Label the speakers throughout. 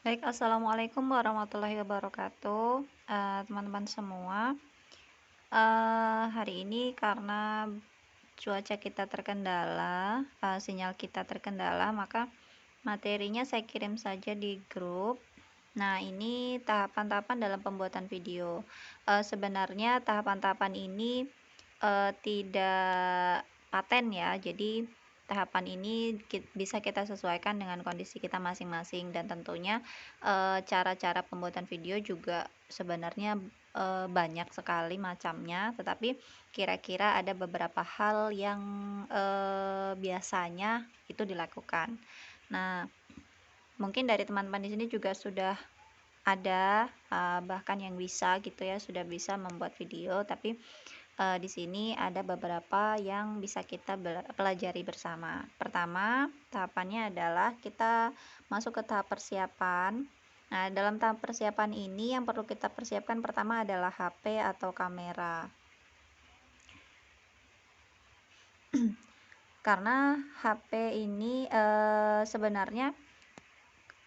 Speaker 1: Baik, assalamualaikum warahmatullahi wabarakatuh, teman-teman semua. Hari ini karena cuaca kita terkendala, sinyal kita terkendala, maka materinya saya kirim saja di grup. Nah, ini tahapan-tahapan dalam pembuatan video. Sebenarnya tahapan-tahapan ini tidak paten ya, jadi tahapan ini bisa kita sesuaikan dengan kondisi kita masing-masing, dan tentunya cara-cara pembuatan video juga sebenarnya banyak sekali macamnya, tetapi kira-kira ada beberapa hal yang biasanya itu dilakukan. Nah, mungkin dari teman-teman di sini juga sudah ada bahkan yang bisa gitu ya, sudah bisa membuat video, tapi di sini ada beberapa yang bisa kita pelajari bersama. Pertama, tahapannya adalah kita masuk ke tahap persiapan. Nah, dalam tahap persiapan ini yang perlu kita persiapkan pertama adalah HP atau kamera. Karena HP ini sebenarnya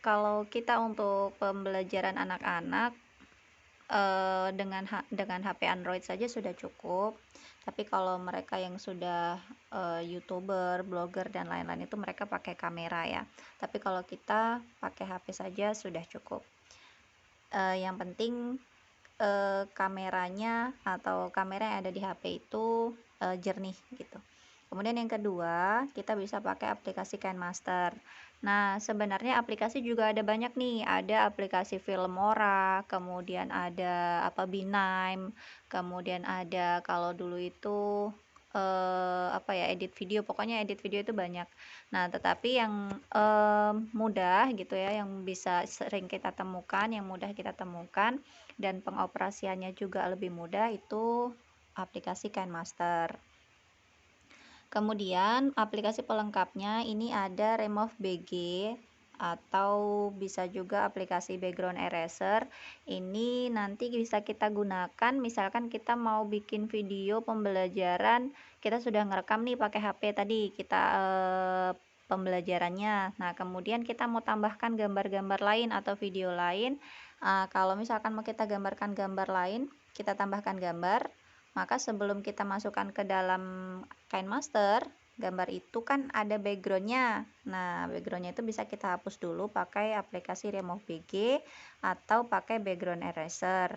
Speaker 1: kalau kita untuk pembelajaran anak-anak dengan HP Android saja sudah cukup. Tapi kalau mereka yang sudah YouTuber, blogger dan lain-lain itu mereka pakai kamera ya. Tapi kalau kita pakai HP saja sudah cukup. Yang penting kameranya atau kamera yang ada di HP itu jernih gitu. Kemudian yang kedua, kita bisa pakai aplikasi KineMaster. Nah, sebenarnya aplikasi juga ada banyak nih. Ada aplikasi Filmora, kemudian ada Binime, kemudian ada kalau dulu itu edit video. Pokoknya edit video itu banyak. Nah, tetapi yang mudah gitu ya, yang bisa sering kita temukan, yang mudah kita temukan dan pengoperasiannya juga lebih mudah itu aplikasi KineMaster. Kemudian aplikasi pelengkapnya ini ada Remove BG atau bisa juga aplikasi Background Eraser. Ini nanti bisa kita gunakan misalkan kita mau bikin video pembelajaran, kita sudah ngerekam nih pakai HP tadi kita pembelajarannya. Nah, kemudian kita mau tambahkan gambar-gambar lain atau video lain. Kalau misalkan mau kita gambarkan gambar lain, kita tambahkan gambar, maka sebelum kita masukkan ke dalam KineMaster, gambar itu kan ada backgroundnya. Nah, backgroundnya itu bisa kita hapus dulu pakai aplikasi Remove BG atau pakai Background Eraser.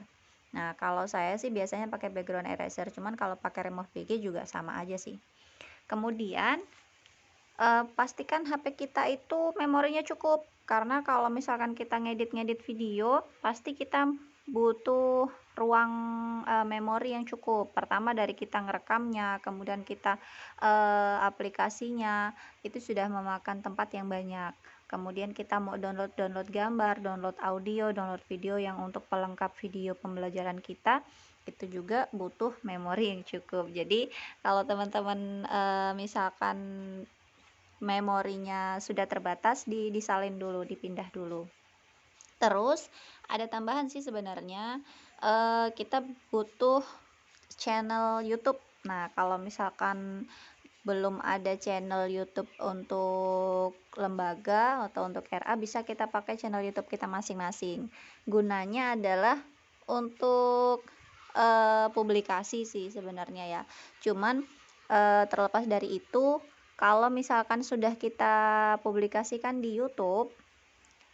Speaker 1: Nah, kalau saya sih biasanya pakai Background Eraser, cuman kalau pakai Remove BG juga sama aja sih. Kemudian pastikan HP kita itu memorinya cukup, karena kalau misalkan kita ngedit-ngedit video pasti kita butuh ruang memori yang cukup. Pertama dari kita ngerekamnya, kemudian kita aplikasinya itu sudah memakan tempat yang banyak. Kemudian kita mau download gambar, download audio, download video yang untuk pelengkap video pembelajaran kita, itu juga butuh memori yang cukup. Jadi kalau teman-teman misalkan memorinya sudah terbatas, disalin dulu, dipindah dulu. Terus ada tambahan sih sebenarnya, kita butuh channel YouTube. Nah, kalau misalkan belum ada channel YouTube untuk lembaga atau untuk RA, bisa kita pakai channel YouTube kita masing-masing. Gunanya adalah untuk publikasi sih sebenarnya ya. Cuman terlepas dari itu, kalau misalkan sudah kita publikasikan di YouTube,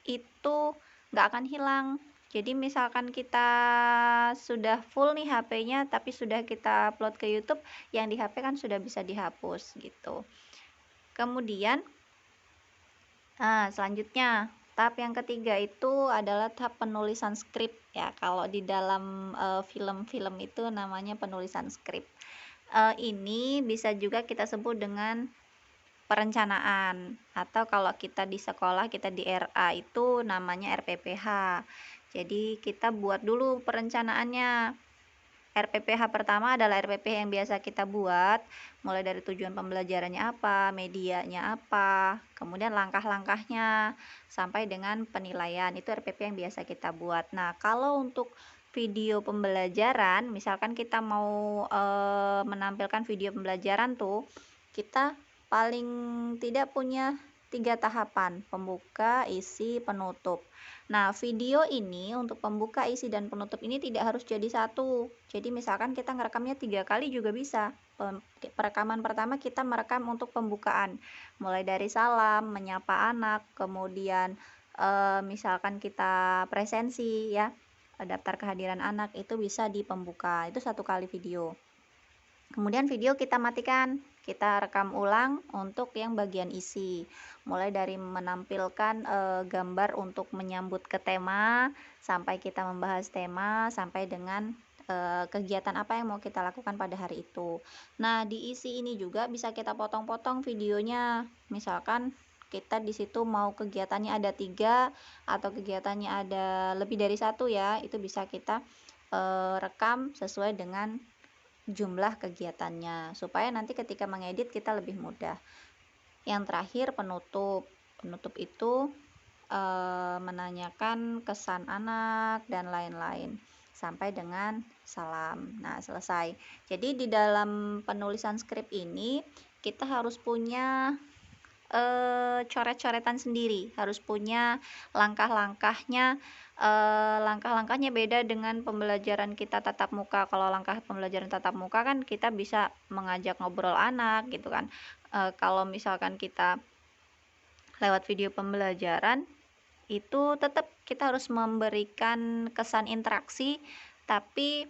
Speaker 1: itu nggak akan hilang. Jadi misalkan kita sudah full nih HP-nya, tapi sudah kita upload ke YouTube, yang di HP kan sudah bisa dihapus gitu. Kemudian selanjutnya tahap yang ketiga itu adalah tahap penulisan skrip ya. Kalau di dalam film-film itu namanya penulisan skrip. Ini bisa juga kita sebut dengan perencanaan, atau kalau kita di sekolah, kita di RA itu namanya RPPH. Jadi kita buat dulu perencanaannya. RPPH pertama adalah RPPH yang biasa kita buat, mulai dari tujuan pembelajarannya apa, medianya apa, kemudian langkah-langkahnya, sampai dengan penilaian. Itu RPPH yang biasa kita buat. Nah, kalau untuk video pembelajaran, misalkan kita mau menampilkan video pembelajaran tuh, kita paling tidak punya 3 tahapan, pembuka, isi, penutup. Nah, video ini untuk pembuka, isi, dan penutup ini tidak harus jadi satu. Jadi misalkan kita ngerekamnya 3 kali juga bisa. Perekaman pertama kita merekam untuk pembukaan, mulai dari salam, menyapa anak, kemudian misalkan kita presensi ya, daftar kehadiran anak, itu bisa di pembuka, itu 1 kali video. Kemudian video kita matikan, kita rekam ulang untuk yang bagian isi, mulai dari menampilkan gambar untuk menyambut ke tema, sampai kita membahas tema, sampai dengan kegiatan apa yang mau kita lakukan pada hari itu. Nah, di isi ini juga bisa kita potong-potong videonya, misalkan kita di situ mau kegiatannya ada 3 atau kegiatannya ada lebih dari 1 ya, itu bisa kita rekam sesuai dengan jumlah kegiatannya, supaya nanti ketika mengedit kita lebih mudah. Yang terakhir, penutup. Penutup itu menanyakan kesan anak dan lain-lain sampai dengan salam. Nah, selesai. Jadi di dalam penulisan skrip ini kita harus punya coret-coretan sendiri, harus punya langkah-langkahnya. Langkah-langkahnya beda dengan pembelajaran kita tatap muka. Kalau langkah pembelajaran tatap muka kan kita bisa mengajak ngobrol anak gitu kan. Kalau misalkan kita lewat video pembelajaran, itu tetap kita harus memberikan kesan interaksi, tapi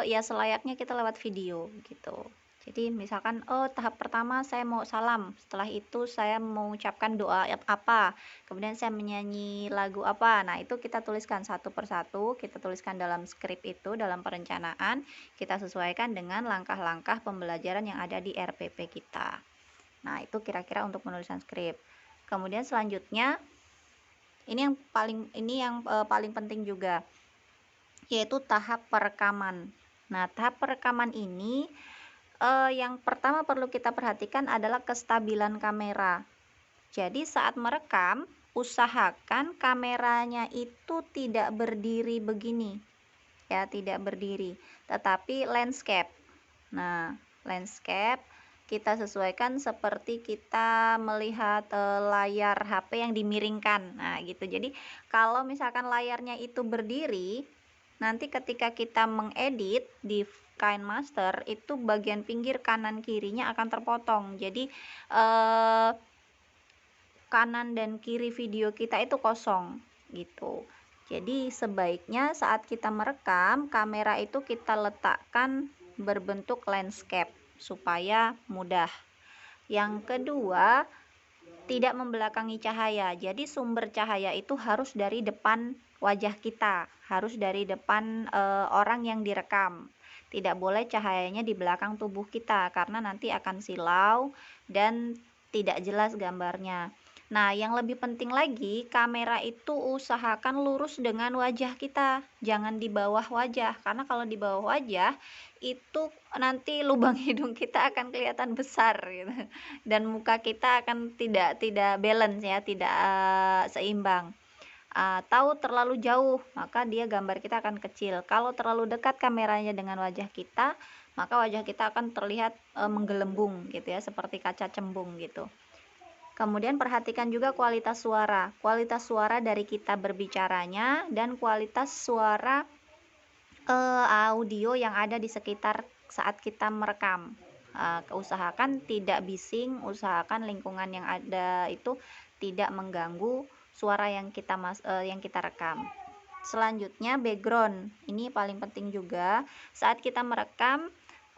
Speaker 1: ya selayaknya kita lewat video gitu. Jadi misalkan tahap pertama saya mau salam, setelah itu saya mengucapkan doa apa, kemudian saya menyanyi lagu apa. Nah, itu kita tuliskan satu persatu, kita tuliskan dalam skrip itu, dalam perencanaan, kita sesuaikan dengan langkah-langkah pembelajaran yang ada di RPP kita. Nah, itu kira-kira untuk penulisan skrip. Kemudian selanjutnya ini yang paling penting juga, yaitu tahap perekaman. Nah, tahap perekaman ini yang pertama perlu kita perhatikan adalah kestabilan kamera. Jadi saat merekam, usahakan kameranya itu tidak berdiri begini, ya, tidak berdiri, tetapi landscape. Nah, landscape kita sesuaikan seperti kita melihat layar HP yang dimiringkan. Nah, gitu. Jadi kalau misalkan layarnya itu berdiri, nanti ketika kita mengedit di KineMaster itu bagian pinggir kanan kirinya akan terpotong. Jadi kanan dan kiri video kita itu kosong gitu. Jadi sebaiknya saat kita merekam, kamera itu kita letakkan berbentuk landscape supaya mudah. Yang kedua, tidak membelakangi cahaya. Jadi sumber cahaya itu harus dari depan wajah kita, harus dari depan orang yang direkam. Tidak boleh cahayanya di belakang tubuh kita karena nanti akan silau dan tidak jelas gambarnya. Nah, yang lebih penting lagi, kamera itu usahakan lurus dengan wajah kita, jangan di bawah wajah, karena kalau di bawah wajah itu nanti lubang hidung kita akan kelihatan besar gitu, dan muka kita akan tidak balance ya, tidak seimbang. Atau terlalu jauh, maka dia gambar kita akan kecil. Kalau terlalu dekat kameranya dengan wajah kita, maka wajah kita akan terlihat menggelembung gitu ya, seperti kaca cembung gitu. Kemudian perhatikan juga kualitas suara dari kita berbicaranya dan kualitas suara audio yang ada di sekitar saat kita merekam. Usahakan tidak bising, usahakan lingkungan yang ada itu tidak mengganggu suara yang kita rekam. Selanjutnya background, ini paling penting juga. Saat kita merekam,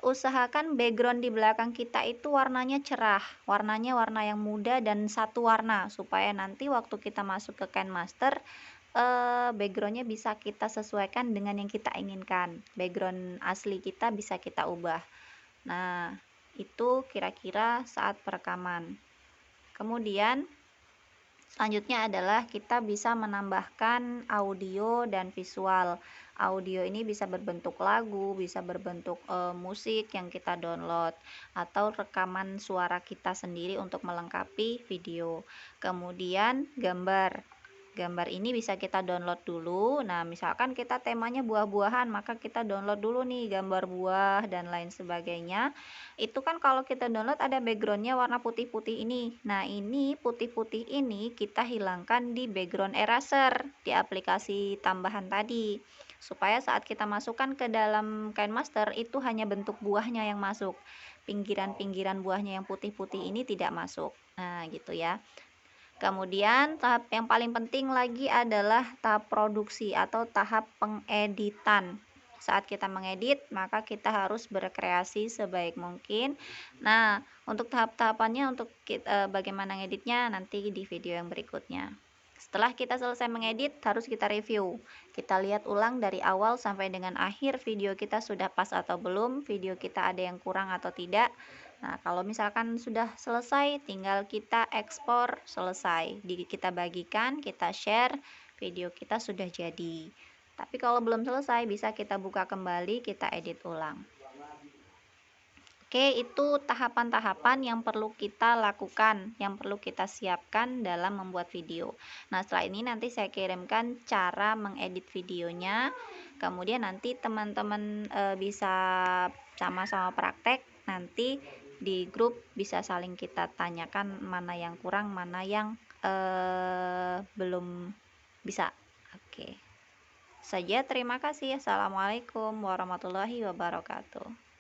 Speaker 1: usahakan background di belakang kita itu warnanya cerah, warnanya warna yang muda dan satu warna, supaya nanti waktu kita masuk ke KineMaster backgroundnya bisa kita sesuaikan dengan yang kita inginkan, background asli kita bisa kita ubah. Nah, itu kira-kira saat perekaman. Kemudian selanjutnya adalah kita bisa menambahkan audio dan visual. Audio ini bisa berbentuk lagu, bisa berbentuk musik yang kita download, atau rekaman suara kita sendiri untuk melengkapi video. Kemudian gambar. gambar ini bisa kita download dulu. Nah, misalkan kita temanya buah-buahan, maka kita download dulu nih gambar buah dan lain sebagainya. Itu kan kalau kita download ada backgroundnya warna putih-putih ini. Nah, ini putih-putih ini kita hilangkan di background eraser di aplikasi tambahan tadi, supaya saat kita masukkan ke dalam KineMaster itu hanya bentuk buahnya yang masuk, pinggiran-pinggiran buahnya yang putih-putih ini tidak masuk. Nah, gitu ya. Kemudian tahap yang paling penting lagi adalah tahap produksi atau tahap pengeditan. Saat kita mengedit, maka kita harus berkreasi sebaik mungkin. Nah, untuk tahap-tahapannya, untuk bagaimana ngeditnya nanti di video yang berikutnya. Setelah kita selesai mengedit, harus kita review. Kita lihat ulang dari awal sampai dengan akhir video kita sudah pas atau belum, video kita ada yang kurang atau tidak. Nah, kalau misalkan sudah selesai, tinggal kita ekspor, selesai. Kita bagikan, kita share, video kita sudah jadi. Tapi kalau belum selesai, bisa kita buka kembali, kita edit ulang. Oke, itu tahapan-tahapan yang perlu kita lakukan, yang perlu kita siapkan dalam membuat video. Nah, setelah ini nanti saya kirimkan cara mengedit videonya. Kemudian nanti teman-teman bisa sama-sama praktek. Nanti di grup bisa saling kita tanyakan mana yang kurang, mana yang belum bisa. Oke. Saja, terima kasih. Assalamualaikum warahmatullahi wabarakatuh.